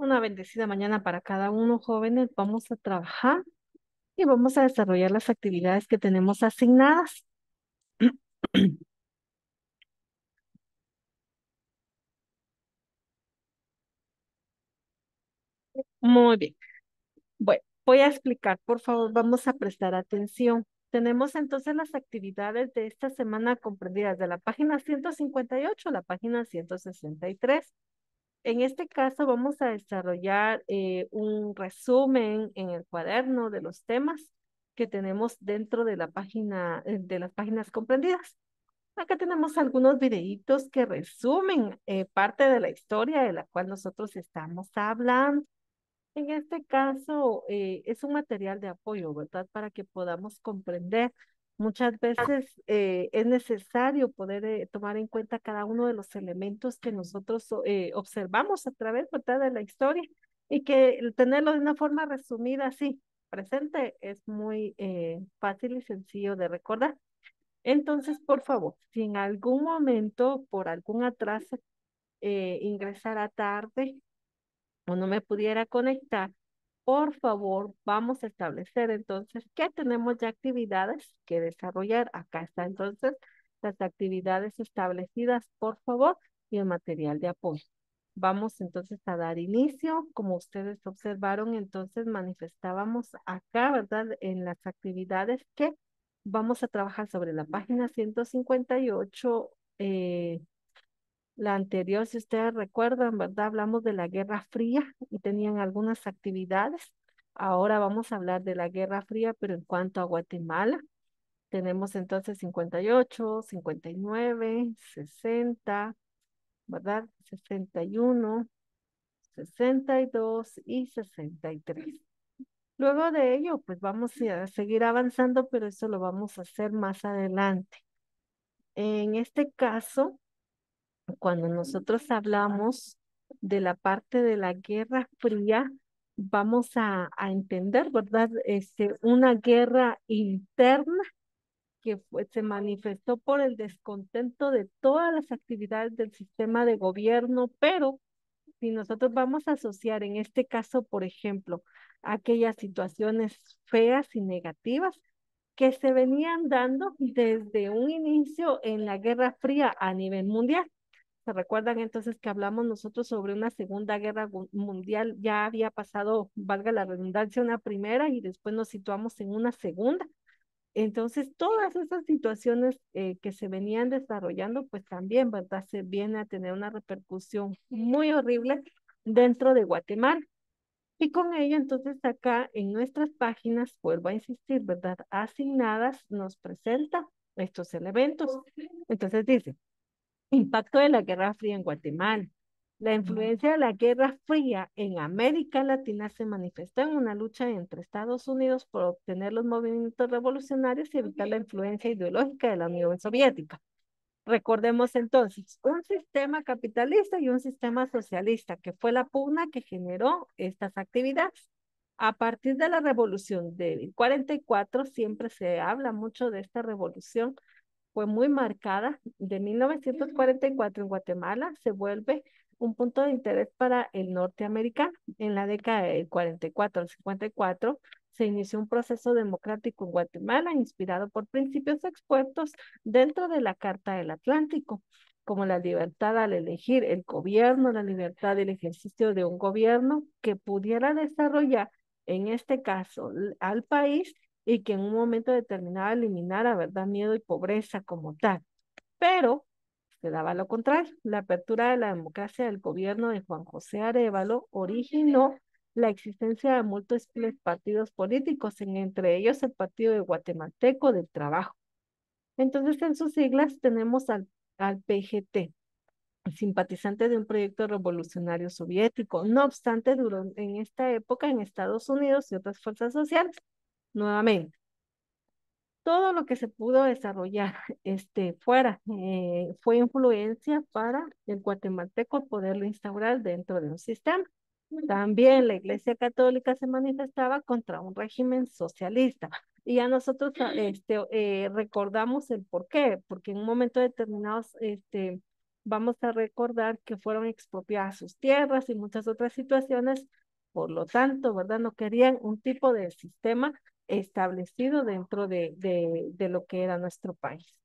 Una bendecida mañana para cada uno, jóvenes. Vamos a trabajar y vamos a desarrollar las actividades que tenemos asignadas. Muy bien. Bueno, voy a explicar, por favor, vamos a prestar atención. Tenemos entonces las actividades de esta semana comprendidas de la página 158 a la página 163. En este caso vamos a desarrollar un resumen en el cuaderno de los temas que tenemos dentro de la página, de las páginas comprendidas. Acá tenemos algunos videitos que resumen parte de la historia de la cual nosotros estamos hablando. En este caso, es un material de apoyo, ¿verdad? Para que podamos comprender. Muchas veces es necesario poder tomar en cuenta cada uno de los elementos que nosotros observamos a través, ¿verdad? De la historia y que el tenerlo de una forma resumida, así, presente, es muy fácil y sencillo de recordar. Entonces, por favor, si en algún momento, por algún atraso, ingresara tarde o no me pudiera conectar, por favor, vamos a establecer entonces que tenemos ya actividades que desarrollar. Acá está entonces las actividades establecidas, por favor, y el material de apoyo. Vamos entonces a dar inicio. Como ustedes observaron, entonces manifestábamos acá, ¿verdad? En las actividades que vamos a trabajar sobre la página 158. La anterior, si ustedes recuerdan, ¿verdad? Hablamos de la Guerra Fría y tenían algunas actividades. Ahora vamos a hablar de la Guerra Fría, pero en cuanto a Guatemala, tenemos entonces 58, 59, 60, ¿verdad? 61, 62 y 63. Luego de ello, pues vamos a seguir avanzando, pero eso lo vamos a hacer más adelante. En este caso, cuando nosotros hablamos de la parte de la Guerra Fría, vamos a entender, ¿verdad? Una guerra interna que se manifestó por el descontento de todas las actividades del sistema de gobierno, pero si nosotros vamos a asociar en este caso, por ejemplo, aquellas situaciones feas y negativas que se venían dando desde un inicio en la Guerra Fría a nivel mundial. ¿Se recuerdan entonces que hablamos nosotros sobre una Segunda Guerra Mundial? Ya había pasado, valga la redundancia, una primera y después nos situamos en una segunda. Entonces, todas esas situaciones que se venían desarrollando, pues también, ¿verdad? Se viene a tener una repercusión muy horrible dentro de Guatemala. Y con ello, entonces, acá en nuestras páginas, vuelvo a insistir, ¿verdad? Asignadas, nos presenta estos elementos. Entonces dice, impacto de la Guerra Fría en Guatemala. La influencia de la Guerra Fría en América Latina se manifestó en una lucha entre Estados Unidos por obtener los movimientos revolucionarios y evitar la influencia ideológica de la Unión Soviética. Recordemos entonces, un sistema capitalista y un sistema socialista, que fue la pugna que generó estas actividades. A partir de la revolución del 44, siempre se habla mucho de esta revolución, fue muy marcada. De 1944 en Guatemala se vuelve un punto de interés para el norteamericano. En la década del 44 al 54 se inició un proceso democrático en Guatemala inspirado por principios expuestos dentro de la Carta del Atlántico, como la libertad al elegir el gobierno, la libertad del ejercicio de un gobierno que pudiera desarrollar, en este caso, al país y que en un momento determinado eliminara, ¿verdad?, miedo y pobreza como tal. Pero se daba lo contrario. La apertura de la democracia del gobierno de Juan José Arévalo originó la existencia de múltiples partidos políticos, entre ellos el Partido de Guatemalteco del Trabajo. Entonces, en sus siglas tenemos al PGT, simpatizante de un proyecto revolucionario soviético. No obstante, duró en esta época en Estados Unidos y otras fuerzas sociales. Nuevamente, todo lo que se pudo desarrollar fuera fue influencia para el guatemalteco poderlo instaurar dentro de un sistema. También la Iglesia Católica se manifestaba contra un régimen socialista. Y a nosotros recordamos el por qué, porque en un momento determinado vamos a recordar que fueron expropiadas sus tierras y muchas otras situaciones, por lo tanto, ¿verdad? No querían un tipo de sistema establecido dentro de lo que era nuestro país.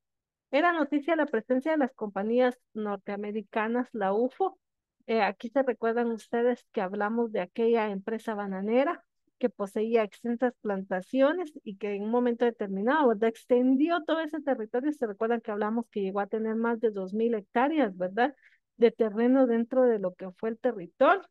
Era noticia la presencia de las compañías norteamericanas, la UFO. Aquí se recuerdan ustedes que hablamos de aquella empresa bananera que poseía extensas plantaciones y que en un momento determinado, ¿verdad? Extendió todo ese territorio. Se recuerdan que hablamos que llegó a tener más de 2000 hectáreas, ¿verdad? De terreno dentro de lo que fue el territorio.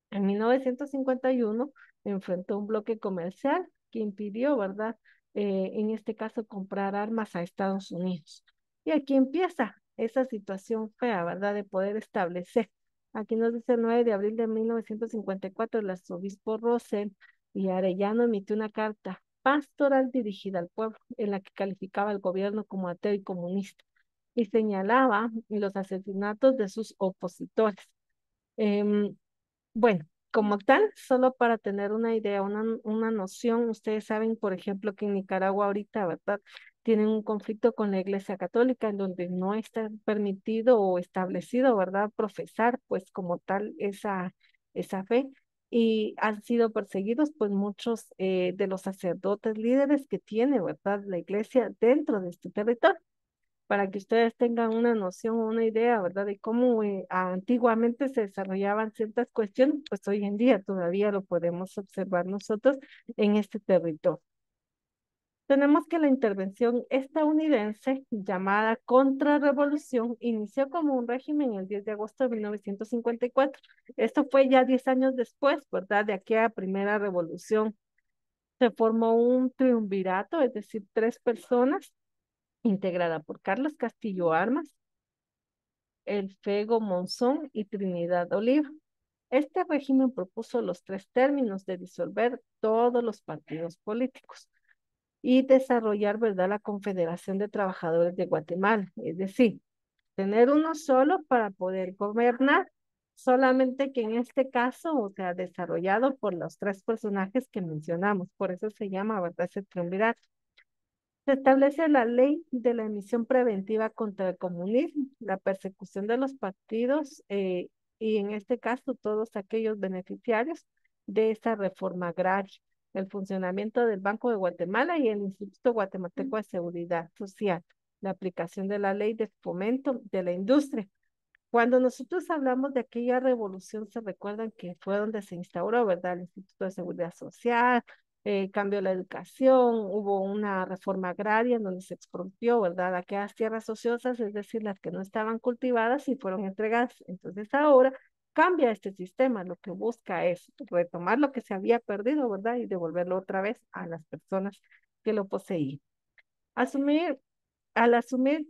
En 1951 enfrentó un bloque comercial que impidió, ¿verdad? En este caso, comprar armas a Estados Unidos. Y aquí empieza esa situación fea, ¿verdad? De poder establecer. Aquí nos dice el 9 de abril de 1954, el arzobispo Rosell y Arellano emitió una carta pastoral dirigida al pueblo en la que calificaba al gobierno como ateo y comunista y señalaba los asesinatos de sus opositores. Em, bueno, como tal, solo para tener una idea, una noción, ustedes saben, por ejemplo, que en Nicaragua ahorita, ¿verdad? Tienen un conflicto con la Iglesia Católica en donde no está permitido o establecido, ¿verdad? Profesar, pues, como tal, esa fe. Y han sido perseguidos, pues, muchos de los sacerdotes líderes que tiene, ¿verdad? La Iglesia dentro de este territorio para que ustedes tengan una noción o una idea, ¿verdad? De cómo antiguamente se desarrollaban ciertas cuestiones, pues hoy en día todavía lo podemos observar nosotros en este territorio. Tenemos que la intervención estadounidense llamada contrarrevolución inició como un régimen el 10 de agosto de 1954. Esto fue ya 10 años después, ¿verdad? De aquella primera revolución. Se formó un triunvirato, es decir, tres personas, integrada por Carlos Castillo Armas, el Fego Monzón y Trinidad Oliva. Este régimen propuso los tres términos de disolver todos los partidos políticos y desarrollar, ¿verdad?, la Confederación de Trabajadores de Guatemala, es decir, tener uno solo para poder gobernar, solamente que en este caso, o sea, desarrollado por los tres personajes que mencionamos, por eso se llama, ¿verdad?, ese triunvirato. Se establece la ley de la emisión preventiva contra el comunismo, la persecución de los partidos y en este caso todos aquellos beneficiarios de esta reforma agraria, el funcionamiento del Banco de Guatemala y el Instituto Guatemalteco de Seguridad Social, la aplicación de la ley de fomento de la industria. Cuando nosotros hablamos de aquella revolución, se recuerdan que fue donde se instauró, ¿verdad? El Instituto de Seguridad Social, cambió la educación, hubo una reforma agraria en donde se expropió, ¿verdad? Aquellas tierras ociosas, es decir, las que no estaban cultivadas y fueron entregadas. Entonces ahora cambia este sistema, lo que busca es retomar lo que se había perdido, ¿verdad? Y devolverlo otra vez a las personas que lo poseían. Asumir, al asumir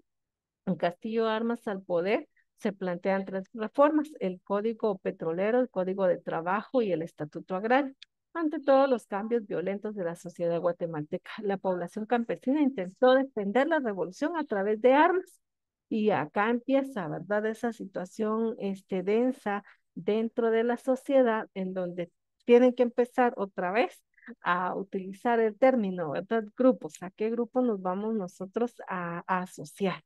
Castillo Armas al poder, se plantean tres reformas: el Código Petrolero, el Código de Trabajo y el Estatuto Agrario. Ante todos los cambios violentos de la sociedad guatemalteca, la población campesina intentó defender la revolución a través de armas. Y acá empieza, ¿verdad? Esa situación densa dentro de la sociedad en donde tienen que empezar otra vez a utilizar el término, ¿verdad? Grupos. ¿A qué grupo nos vamos nosotros a asociar?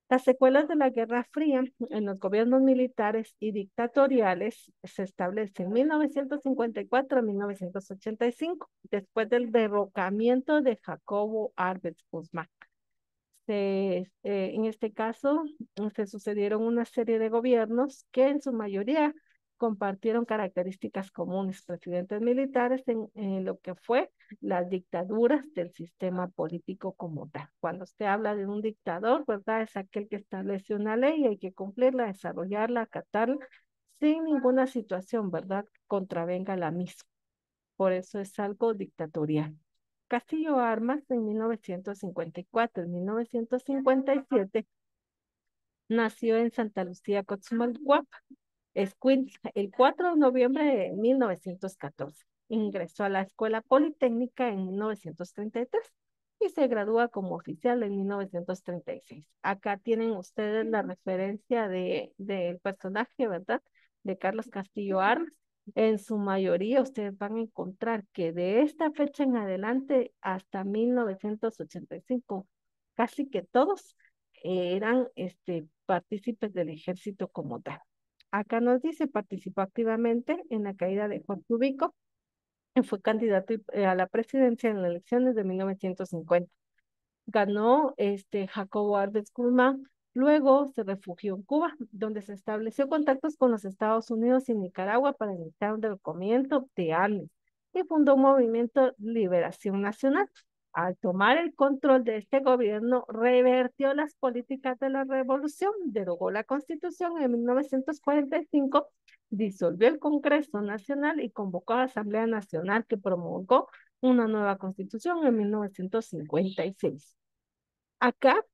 Las secuelas de la Guerra Fría en los gobiernos militares y dictatoriales se establecen en 1954 a 1985, después del derrocamiento de Jacobo Arbenz Guzmán. En este caso, se sucedieron una serie de gobiernos que en su mayoría compartieron características comunes, presidentes militares en lo que fue las dictaduras del sistema político como tal. Cuando usted habla de un dictador, ¿verdad? Es aquel que establece una ley y hay que cumplirla, desarrollarla, acatarla, sin ninguna situación, ¿verdad? Contravenga la misma. Por eso es algo dictatorial. Castillo Armas en 1954. En 1957 nació en Santa Lucía, Coatzacoalcos, Escuintla, el 4 de noviembre de 1914. Ingresó a la Escuela Politécnica en 1933 y se gradúa como oficial en 1936. Acá tienen ustedes la referencia del personaje, ¿verdad? De Carlos Castillo Armas. En su mayoría ustedes van a encontrar que de esta fecha en adelante hasta 1985, casi que todos eran partícipes del ejército como tal. Acá nos dice, participó activamente en la caída de Jorge Ubico y fue candidato a la presidencia en las elecciones de 1950. Ganó Jacobo Arbenz Guzmán. Luego se refugió en Cuba, donde se estableció contactos con los Estados Unidos y Nicaragua para iniciar un descubrimiento de armas y fundó un movimiento Liberación Nacional. Al tomar el control de este gobierno, revertió las políticas de la revolución, derogó la Constitución en 1945, disolvió el Congreso Nacional y convocó a la Asamblea Nacional que promulgó una nueva constitución en 1956. Acá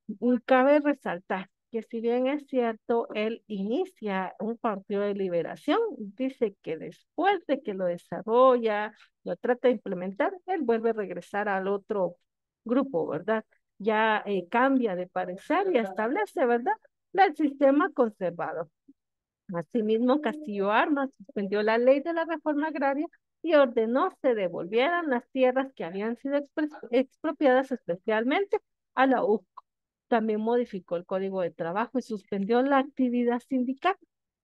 cabe resaltar que si bien es cierto, él inicia un partido de liberación, dice que después de que lo desarrolla, lo trata de implementar, él vuelve a regresar al otro grupo, ¿verdad? Ya cambia de parecer y establece, ¿verdad? El sistema conservador. Asimismo, Castillo Armas suspendió la ley de la reforma agraria y ordenó se devolvieran las tierras que habían sido expropiadas especialmente a la UCO. También modificó el Código de Trabajo y suspendió la actividad sindical,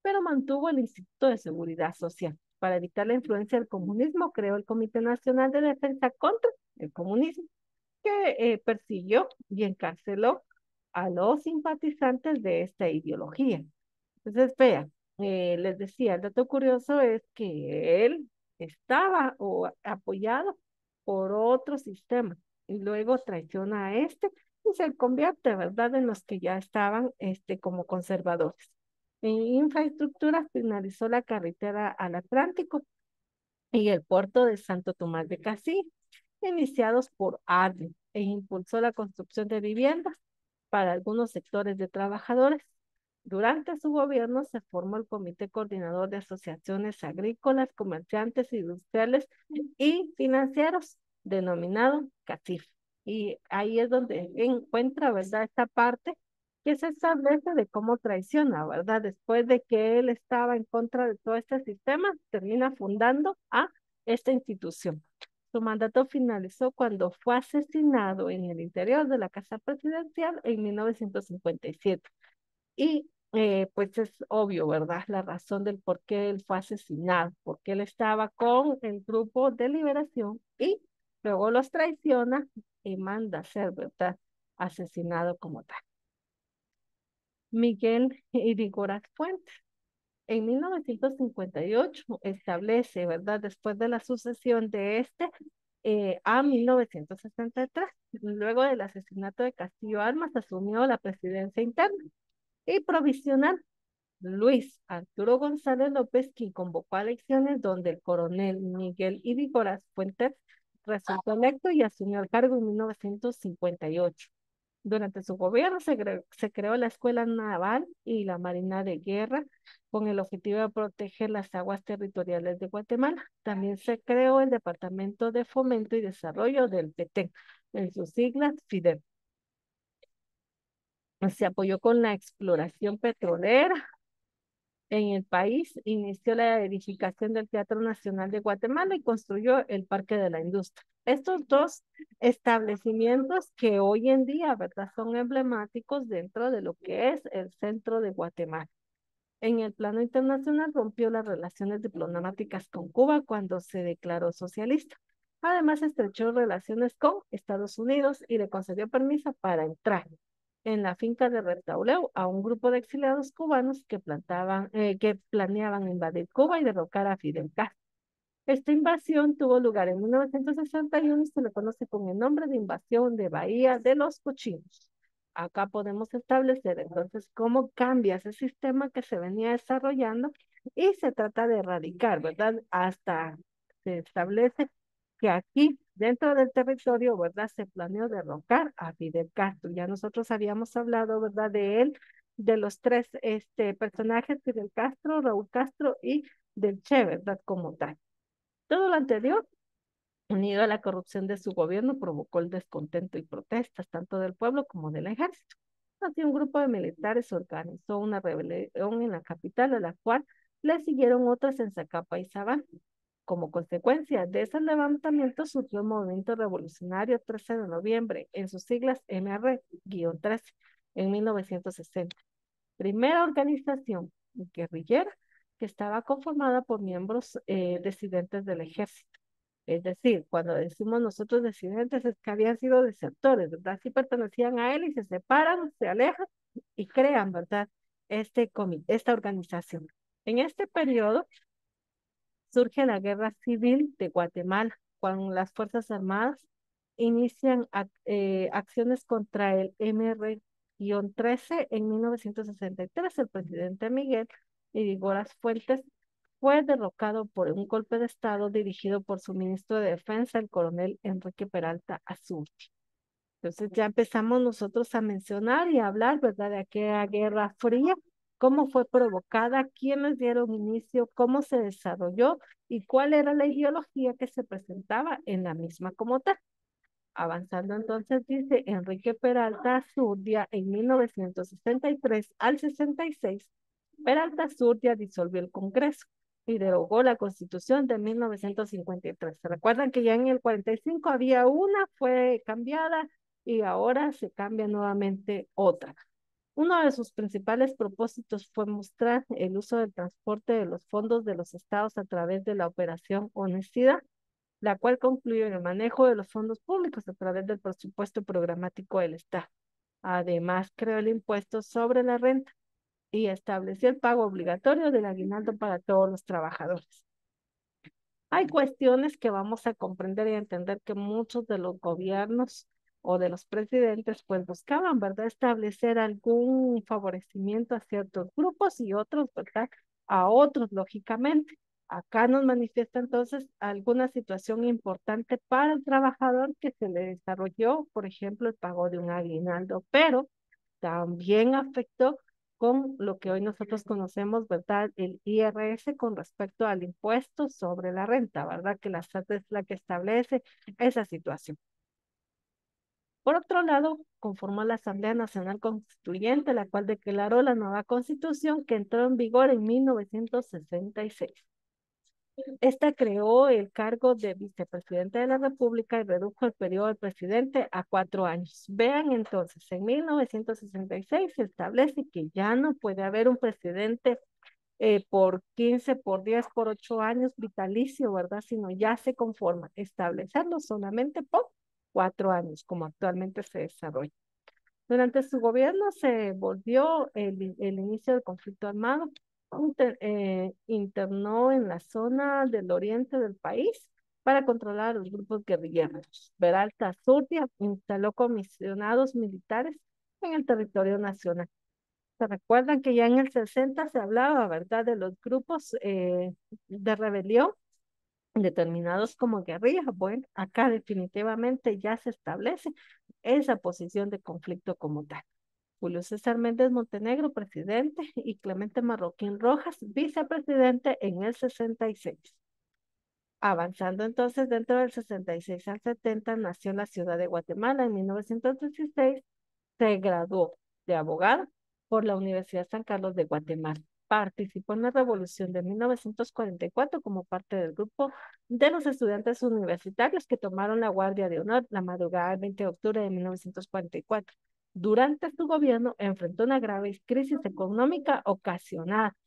pero mantuvo el Instituto de Seguridad Social. Para evitar la influencia del comunismo, creó el Comité Nacional de Defensa contra el Comunismo, que persiguió y encarceló a los simpatizantes de esta ideología. Entonces, vea, les decía, el dato curioso es que él estaba apoyado por otro sistema y luego traiciona a y se convierte, ¿verdad?, en los que ya estaban como conservadores. En infraestructura finalizó la carretera al Atlántico y el puerto de Santo Tomás de Casí, iniciados por ADLI, e impulsó la construcción de viviendas para algunos sectores de trabajadores. Durante su gobierno se formó el Comité Coordinador de Asociaciones Agrícolas, Comerciantes, Industriales y Financieros, denominado CACIF. Y ahí es donde encuentra, ¿verdad?, esta parte que se establece de cómo traiciona, ¿verdad? Después de que él estaba en contra de todo este sistema, termina fundando a esta institución. Su mandato finalizó cuando fue asesinado en el interior de la Casa Presidencial en 1957. Y pues es obvio, ¿verdad? La razón del por qué él fue asesinado, porque él estaba con el grupo de liberación y luego los traiciona y manda a ser, ¿verdad?, asesinado como tal. Miguel Irigoras Fuentes. En 1958 establece, ¿verdad?, después de la sucesión de a 1963, luego del asesinato de Castillo Armas, asumió la presidencia interna y provisional Luis Arturo González López, quien convocó a elecciones donde el coronel Miguel Irigoras Fuentes resultó electo y asumió el cargo en 1958. Durante su gobierno se creó la Escuela Naval y la Marina de Guerra con el objetivo de proteger las aguas territoriales de Guatemala. También se creó el Departamento de Fomento y Desarrollo del Petén, en sus siglas FIDEP. Se apoyó con la exploración petrolera en el país, inició la edificación del Teatro Nacional de Guatemala y construyó el Parque de la Industria. Estos dos establecimientos que hoy en día, ¿verdad?, son emblemáticos dentro de lo que es el centro de Guatemala. En el plano internacional rompió las relaciones diplomáticas con Cuba cuando se declaró socialista. Además, estrechó relaciones con Estados Unidos y le concedió permiso para entrar en la finca de Restauleu a un grupo de exiliados cubanos que planeaban invadir Cuba y derrocar a Fidel Castro. Esta invasión tuvo lugar en 1961 y se le conoce con el nombre de invasión de Bahía de los Cochinos. Acá podemos establecer entonces cómo cambia ese sistema que se venía desarrollando y se trata de erradicar, ¿verdad? Hasta se establece que aquí, dentro del territorio, ¿verdad?, se planeó derrocar a Fidel Castro. Ya nosotros habíamos hablado, ¿verdad?, de él, de los tres personajes, Fidel Castro, Raúl Castro y del Che, ¿verdad?, como tal. Todo lo anterior, unido a la corrupción de su gobierno, provocó el descontento y protestas tanto del pueblo como del ejército. Así, un grupo de militares organizó una rebelión en la capital, a la cual le siguieron otras en Zacapa y Sabán. Como consecuencia de ese levantamiento surgió el movimiento revolucionario 13 de noviembre, en sus siglas MR-13, en 1960. Primera organización guerrillera que estaba conformada por miembros disidentes del ejército. Es decir, cuando decimos nosotros disidentes es que habían sido desertores, ¿verdad? Sí pertenecían a él y se separan, se alejan y crean, ¿verdad? Esta organización. En este periodo surge la Guerra Civil de Guatemala, cuando las Fuerzas Armadas inician acciones contra el MR-13 en 1963. El presidente Miguel Irigoras Fuentes fue derrocado por un golpe de Estado dirigido por su ministro de Defensa, el coronel Enrique Peralta Azurdi. Entonces ya empezamos nosotros a mencionar y a hablar, ¿verdad?, de aquella Guerra Fría, cómo fue provocada, quiénes dieron inicio, cómo se desarrolló y cuál era la ideología que se presentaba en la misma como tal. Avanzando entonces, dice Enrique Peralta Azurdia en 1963 al 66, Peralta Azurdia disolvió el Congreso y derogó la Constitución de 1953. ¿Se recuerdan que ya en el 45 había una, fue cambiada y ahora se cambia nuevamente otra? Uno de sus principales propósitos fue mostrar el uso del transporte de los fondos de los estados a través de la Operación Honestidad, la cual concluye en el manejo de los fondos públicos a través del presupuesto programático del Estado. Además, creó el impuesto sobre la renta y estableció el pago obligatorio del aguinaldo para todos los trabajadores. Hay cuestiones que vamos a comprender y entender que muchos de los gobiernos o de los presidentes pues buscaban, ¿verdad?, establecer algún favorecimiento a ciertos grupos y otros, ¿verdad?, a otros, lógicamente. Acá nos manifiesta entonces alguna situación importante para el trabajador que se le desarrolló, por ejemplo, el pago de un aguinaldo, pero también afectó con lo que hoy nosotros conocemos, ¿verdad? El IRS con respecto al impuesto sobre la renta, ¿verdad? Que la SAT es la que establece esa situación. Por otro lado, conformó la Asamblea Nacional Constituyente, la cual declaró la nueva constitución que entró en vigor en 1966. Esta creó el cargo de vicepresidente de la República y redujo el periodo del presidente a 4 años. Vean entonces, en 1966 se establece que ya no puede haber un presidente por 15, por 10, por 8 años vitalicio, ¿verdad? Sino ya se conforma establecerlo solamente por 4 años, como actualmente se desarrolla. Durante su gobierno se volvió el inicio del conflicto armado, internó en la zona del oriente del país para controlar a los grupos guerrilleros. Peralta Azurdia instaló comisionados militares en el territorio nacional. Se recuerdan que ya en el 60 se hablaba, ¿verdad?, de los grupos de rebelión determinados como guerrillas. Bueno, acá definitivamente ya se establece esa posición de conflicto como tal. Julio César Méndez Montenegro, presidente, y Clemente Marroquín Rojas, vicepresidente en el 66. Avanzando entonces dentro del 66 al 70, nació en la ciudad de Guatemala. En 1916 se graduó de abogado por la Universidad San Carlos de Guatemala. Participó en la Revolución de 1944 como parte del grupo de los estudiantes universitarios que tomaron la Guardia de Honor la madrugada del 20 de octubre de 1944. Durante su gobierno enfrentó una grave crisis económica ocasionada,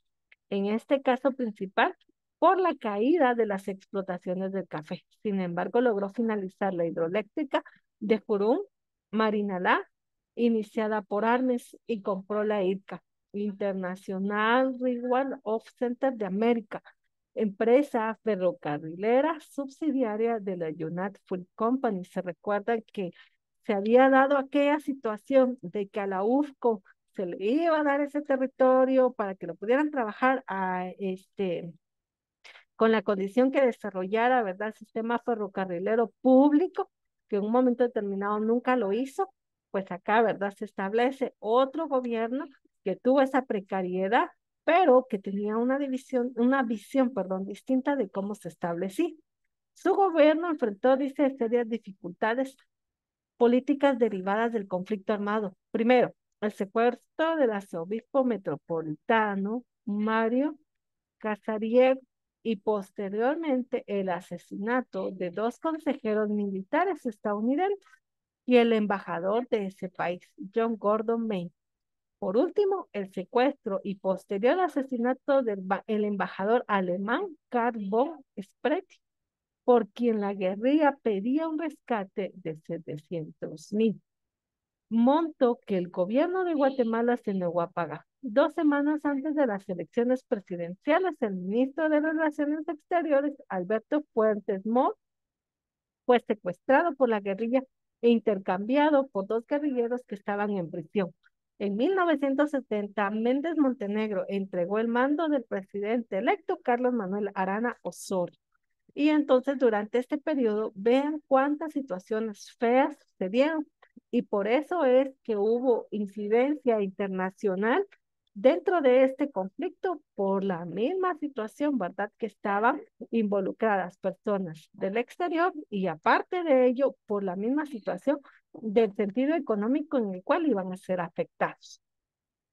en este caso principal, por la caída de las explotaciones del café. Sin embargo, logró finalizar la hidroeléctrica de Jurún, Marinalá, iniciada por Armes, y compró la IRCA, International Railway of Center de América, empresa ferrocarrilera subsidiaria de la United Fruit Company. Se recuerda que se había dado aquella situación de que a la UFCO se le iba a dar ese territorio para que lo pudieran trabajar con la condición que desarrollara, ¿verdad?, el sistema ferrocarrilero público, que en un momento determinado nunca lo hizo. Pues acá, ¿verdad?, se establece otro gobierno que tuvo esa precariedad, pero que tenía una visión, perdón, distinta de cómo se establecía. Su gobierno enfrentó, dice, serias dificultades políticas derivadas del conflicto armado. Primero, el secuestro del arzobispo metropolitano Mario Casariego y posteriormente el asesinato de dos consejeros militares estadounidenses. y el embajador de ese país, John Gordon Main. Por último, el secuestro y posterior asesinato del el embajador alemán Karl von Spret, por quien la guerrilla pedía un rescate de 700.000, monto que el gobierno de Guatemala se negó a pagar. 2 semanas antes de las elecciones presidenciales, el ministro de Relaciones Exteriores, Alberto Fuentes Mohr, fue secuestrado por la guerrilla e intercambiado por 2 guerrilleros que estaban en prisión. En 1970, Méndez Montenegro entregó el mando del presidente electo Carlos Manuel Arana Osorio. Y entonces durante este periodo, vean cuántas situaciones feas sucedieron. Y por eso es que hubo incidencia internacional dentro de este conflicto por la misma situación, ¿verdad? Que estaban involucradas personas del exterior y aparte de ello, por la misma situación del sentido económico en el cual iban a ser afectados.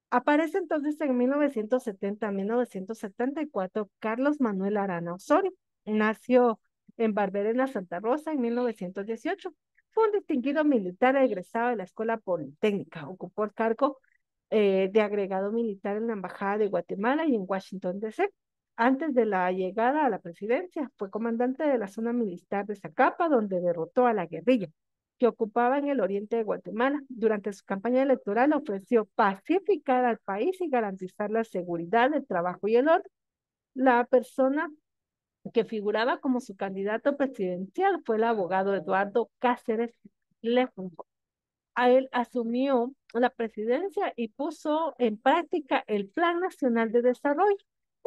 Aparece entonces en 1970-1974 Carlos Manuel Arana Osorio. Nació en Barberena, Santa Rosa, en 1918. Fue un distinguido militar egresado de la Escuela Politécnica. Ocupó el cargo de agregado militar en la Embajada de Guatemala y en Washington, D.C. Antes de la llegada a la presidencia, fue comandante de la zona militar de Zacapa, donde derrotó a la guerrilla que ocupaba en el oriente de Guatemala. Durante su campaña electoral ofreció pacificar al país y garantizar la seguridad, el trabajo y el orden. La persona que figuraba como su candidato presidencial fue el abogado Eduardo Cáceres Lefun. A él asumió la presidencia y puso en práctica el Plan Nacional de Desarrollo,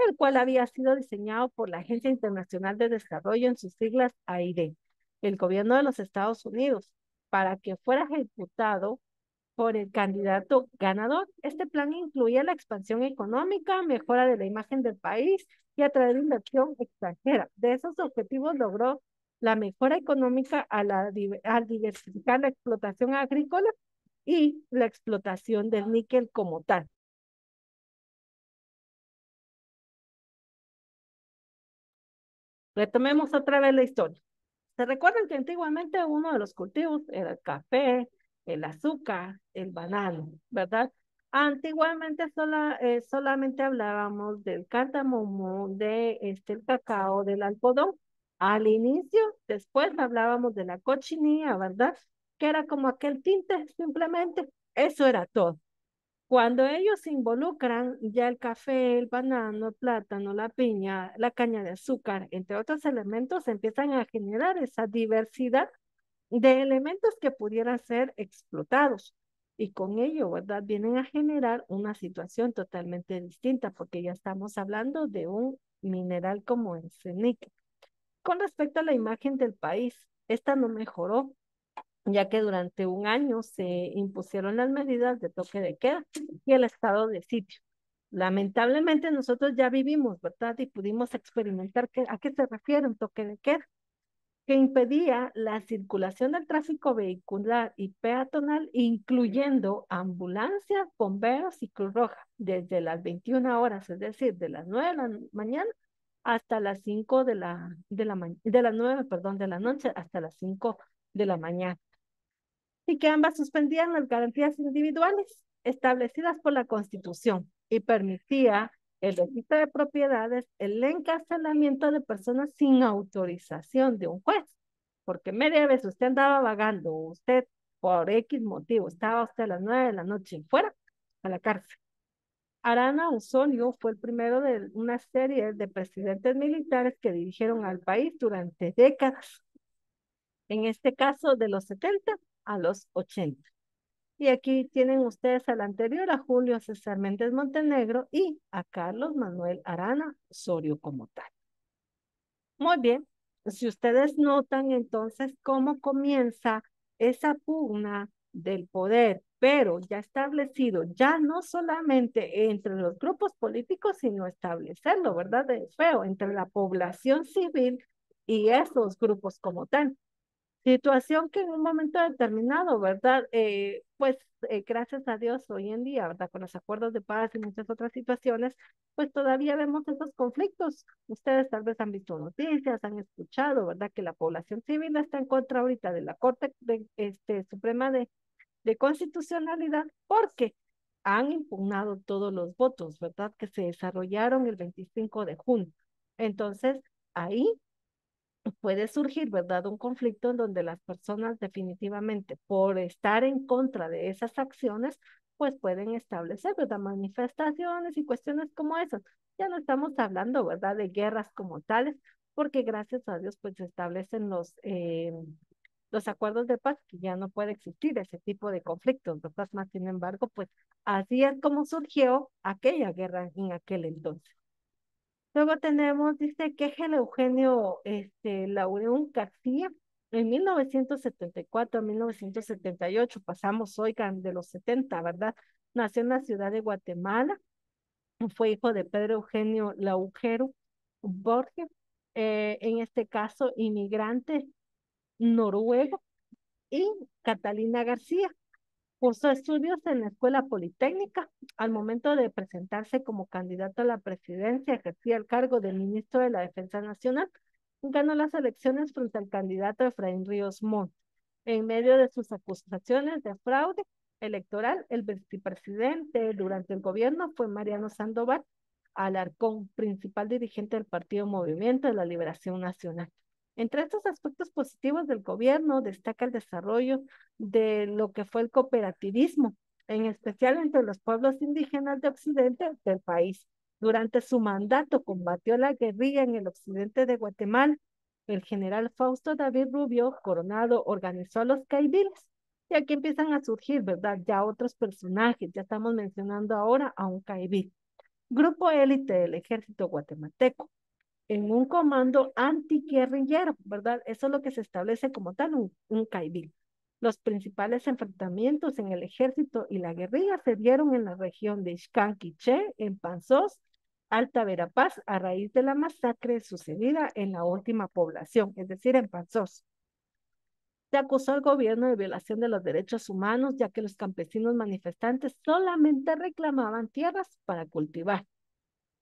el cual había sido diseñado por la Agencia Internacional de Desarrollo en sus siglas AID, el gobierno de los Estados Unidos, para que fuera ejecutado por el candidato ganador. Este plan incluía la expansión económica, mejora de la imagen del país y atraer inversión extranjera. De esos objetivos logró la mejora económica al diversificar la explotación agrícola y la explotación del níquel como tal. Retomemos otra vez la historia. ¿Se recuerdan que antiguamente uno de los cultivos era el café, el azúcar, el banano, ¿verdad? Antiguamente solamente hablábamos del cártamo, el cacao, del algodón. Al inicio, después hablábamos de la cochinilla, ¿verdad? Que era como aquel tinte, simplemente. Eso era todo. Cuando ellos se involucran, ya el café, el banano, el plátano, la piña, la caña de azúcar, entre otros elementos, empiezan a generar esa diversidad de elementos que pudieran ser explotados. Y con ello, ¿verdad? Vienen a generar una situación totalmente distinta, porque ya estamos hablando de un mineral como el níquel. Con respecto a la imagen del país, esta no mejoró ya que durante un año se impusieron las medidas de toque de queda y el estado de sitio. Lamentablemente nosotros ya vivimos, ¿verdad? Y pudimos experimentar a qué se refiere un toque de queda, que impedía la circulación del tráfico vehicular y peatonal, incluyendo ambulancias, bomberos y Cruz Roja, desde las 21 horas, es decir, de las 9 de la mañana hasta las 5 de las 9, perdón, de la noche hasta las 5 de la mañana y que ambas suspendían las garantías individuales establecidas por la Constitución y permitía el registro de propiedades, el encarcelamiento de personas sin autorización de un juez, porque media vez usted andaba vagando, usted por X motivo, estaba usted a las 9 de la noche fuera a la cárcel. Arana Osorio fue el primero de una serie de presidentes militares que dirigieron al país durante décadas, en este caso de los 70 a los 80. Y aquí tienen ustedes al anterior, a Julio César Méndez Montenegro y a Carlos Manuel Arana Osorio como tal. Muy bien, si ustedes notan entonces cómo comienza esa pugna del poder, pero ya establecido, ya no solamente entre los grupos políticos, sino establecerlo, ¿verdad? De feo, entre la población civil y esos grupos como tal. Situación que en un momento determinado, ¿verdad? Pues gracias a Dios hoy en día, ¿verdad? Con los acuerdos de paz y muchas otras situaciones, pues todavía vemos esos conflictos. Ustedes tal vez han visto noticias, han escuchado, ¿verdad? Que la población civil está en contra ahorita de la Corte Suprema de Constitucionalidad porque han impugnado todos los votos, ¿verdad? Que se desarrollaron el 25 de junio. Entonces, ahí puede surgir, ¿verdad? Un conflicto en donde las personas definitivamente, por estar en contra de esas acciones, pues pueden establecer, ¿verdad? Manifestaciones y cuestiones como esas. Ya no estamos hablando, ¿verdad? De guerras como tales, porque gracias a Dios, pues se establecen los acuerdos de paz, que ya no puede existir ese tipo de conflictos, ¿verdad? Más sin embargo, pues así es como surgió aquella guerra en aquel entonces. Luego tenemos, dice que Eugenio Laureún García, en 1974 a 1978, pasamos, oigan, de los 70, ¿verdad? Nació en la ciudad de Guatemala, fue hijo de Pedro Eugenio Laujero Borges, en este caso inmigrante noruego, y Catalina García. Cursó estudios en la Escuela Politécnica. Al momento de presentarse como candidato a la presidencia, ejercía el cargo de ministro de la Defensa Nacional. Ganó las elecciones frente al candidato Efraín Ríos Montt. En medio de sus acusaciones de fraude electoral, el vicepresidente durante el gobierno fue Mariano Sandoval Alarcón, principal dirigente del Partido Movimiento de la Liberación Nacional. Entre estos aspectos positivos del gobierno destaca el desarrollo de lo que fue el cooperativismo, en especial entre los pueblos indígenas de Occidente del país. Durante su mandato combatió la guerrilla en el occidente de Guatemala. El general Fausto David Rubio Coronado organizó a los caibiles. Y aquí empiezan a surgir, ¿verdad? Ya otros personajes. Ya estamos mencionando ahora a un caibil. Grupo élite del ejército guatemalteco en un comando antiguerrillero, ¿verdad? Eso es lo que se establece como tal, un caibil. Los principales enfrentamientos en el ejército y la guerrilla se dieron en la región de Ixcán-Quiché, en Panzós, Alta Verapaz, a raíz de la masacre sucedida en la última población, es decir, en Panzós. Se acusó al gobierno de violación de los derechos humanos, ya que los campesinos manifestantes solamente reclamaban tierras para cultivar.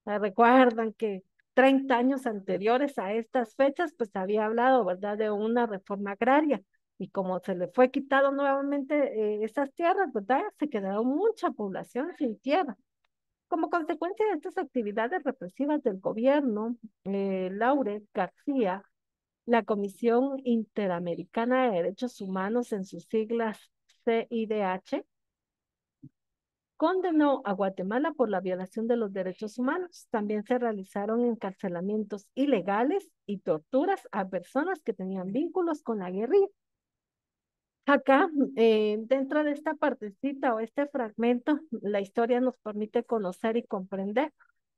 Recuerdan que 30 años anteriores a estas fechas, pues había hablado, ¿verdad?, de una reforma agraria. Y como se le fue quitado nuevamente esas tierras, ¿verdad?, se quedó mucha población sin tierra. Como consecuencia de estas actividades represivas del gobierno, Laure García, la Comisión Interamericana de Derechos Humanos, en sus siglas CIDH, condenó a Guatemala por la violación de los derechos humanos. También se realizaron encarcelamientos ilegales y torturas a personas que tenían vínculos con la guerrilla. Acá, dentro de esta partecita o este fragmento, la historia nos permite conocer y comprender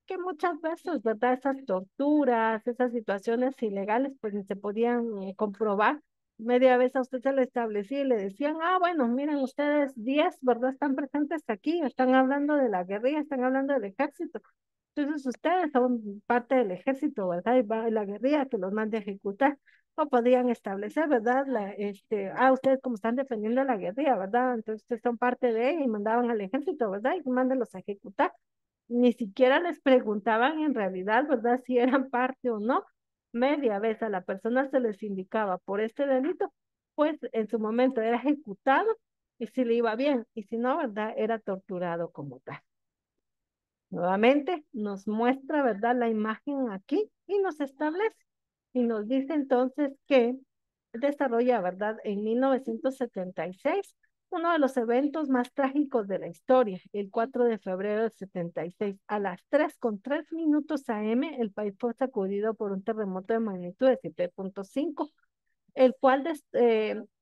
que muchas veces, ¿verdad? Esas torturas, esas situaciones ilegales, pues ni se podían comprobar. Media vez a usted se le establecía y le decían, ah, bueno, miren ustedes, 10, ¿verdad? Están presentes aquí, están hablando de la guerrilla, están hablando del ejército. Entonces ustedes son parte del ejército, ¿verdad? Y va la guerrilla que los mande a ejecutar. O podían establecer, ¿verdad? Ustedes como están defendiendo la guerrilla, ¿verdad? Entonces ustedes son parte de ella y mandaban al ejército, ¿verdad? Y mándenlos a ejecutar. Ni siquiera les preguntaban en realidad, ¿verdad? Si eran parte o no. Media vez a la persona se les indicaba por este delito, pues en su momento era ejecutado y si le iba bien, y si no, ¿verdad? Era torturado como tal. Nuevamente nos muestra, ¿verdad? La imagen aquí y nos establece. Y nos dice entonces que desarrolla, ¿verdad? En 1976, uno de los eventos más trágicos de la historia, el 4 de febrero del 76, a las 3:03 AM, el país fue sacudido por un terremoto de magnitud de 7.5, el cual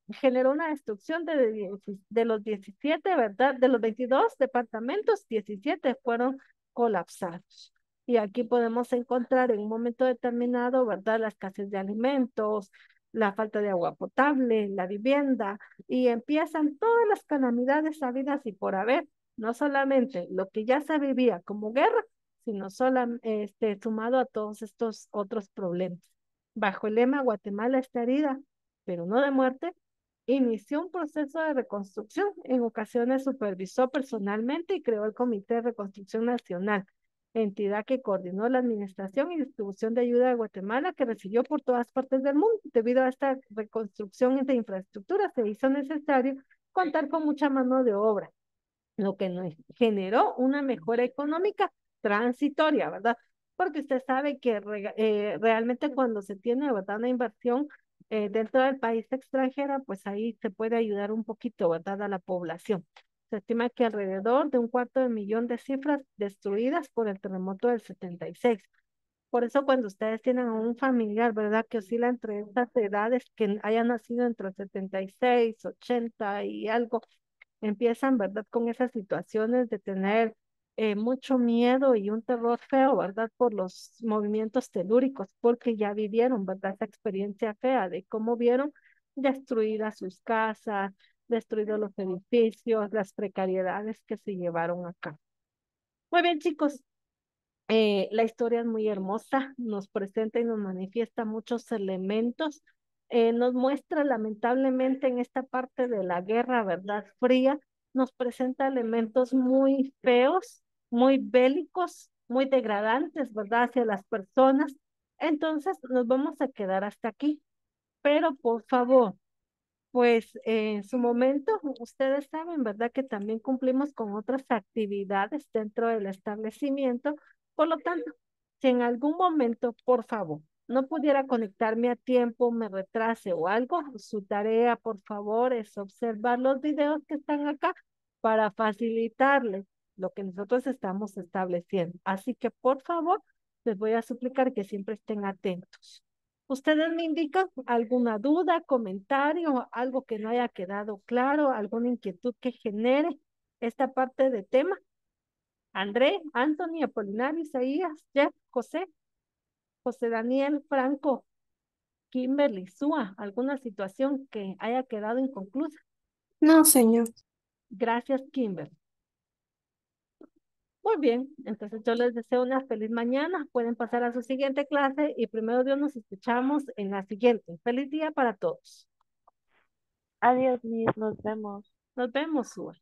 generó una destrucción de los 17, ¿verdad? De los 22 departamentos, 17 fueron colapsados. Y aquí podemos encontrar en un momento determinado, ¿verdad? La escasez de alimentos, la falta de agua potable, la vivienda, y empiezan todas las calamidades habidas y por haber, no solamente lo que ya se vivía como guerra, sino sumado a todos estos otros problemas. Bajo el lema Guatemala está herida, pero no de muerte, inició un proceso de reconstrucción. En ocasiones supervisó personalmente y creó el Comité de Reconstrucción Nacional, entidad que coordinó la administración y distribución de ayuda de Guatemala, que recibió por todas partes del mundo. Debido a esta reconstrucción de infraestructura, se hizo necesario contar con mucha mano de obra, lo que nos generó una mejora económica transitoria, ¿verdad? Porque usted sabe que realmente cuando se tiene, ¿verdad?, una inversión dentro del país extranjera, pues ahí se puede ayudar un poquito, ¿verdad?, a la población. Se estima que alrededor de 250.000 de cifras destruidas por el terremoto del 76. Por eso cuando ustedes tienen a un familiar, ¿verdad?, que oscila entre estas edades, que haya nacido entre 76, 80 y algo, empiezan, ¿verdad?, con esas situaciones de tener mucho miedo y un terror feo, ¿verdad?, por los movimientos telúricos, porque ya vivieron, ¿verdad?, esa experiencia fea de cómo vieron destruidas sus casas, destruidos los edificios, las precariedades que se llevaron acá. Muy bien, chicos, la historia es muy hermosa, nos presenta y nos manifiesta muchos elementos, nos muestra lamentablemente en esta parte de la guerra, ¿verdad? Fría, nos presenta elementos muy feos, muy bélicos, muy degradantes, ¿verdad? Hacia las personas. Entonces, nos vamos a quedar hasta aquí, pero por favor, pues en su momento, ustedes saben, ¿verdad? Que también cumplimos con otras actividades dentro del establecimiento. Por lo tanto, si en algún momento, por favor, no pudiera conectarme a tiempo, me retrase o algo, su tarea, por favor, es observar los videos que están acá para facilitarles lo que nosotros estamos estableciendo. Así que, por favor, les voy a suplicar que siempre estén atentos. ¿Ustedes me indican alguna duda, comentario, algo que no haya quedado claro, alguna inquietud que genere esta parte de tema? André, Anthony, Apolinario, Isaías, Jeff, José, José Daniel, Franco, Kimberly, Sua, alguna situación que haya quedado inconclusa. No, señor. Gracias, Kimberly. Muy bien, entonces yo les deseo una feliz mañana. Pueden pasar a su siguiente clase y primero Dios nos escuchamos en la siguiente. Feliz día para todos. Adiós, Miss, nos vemos. Nos vemos, Sua.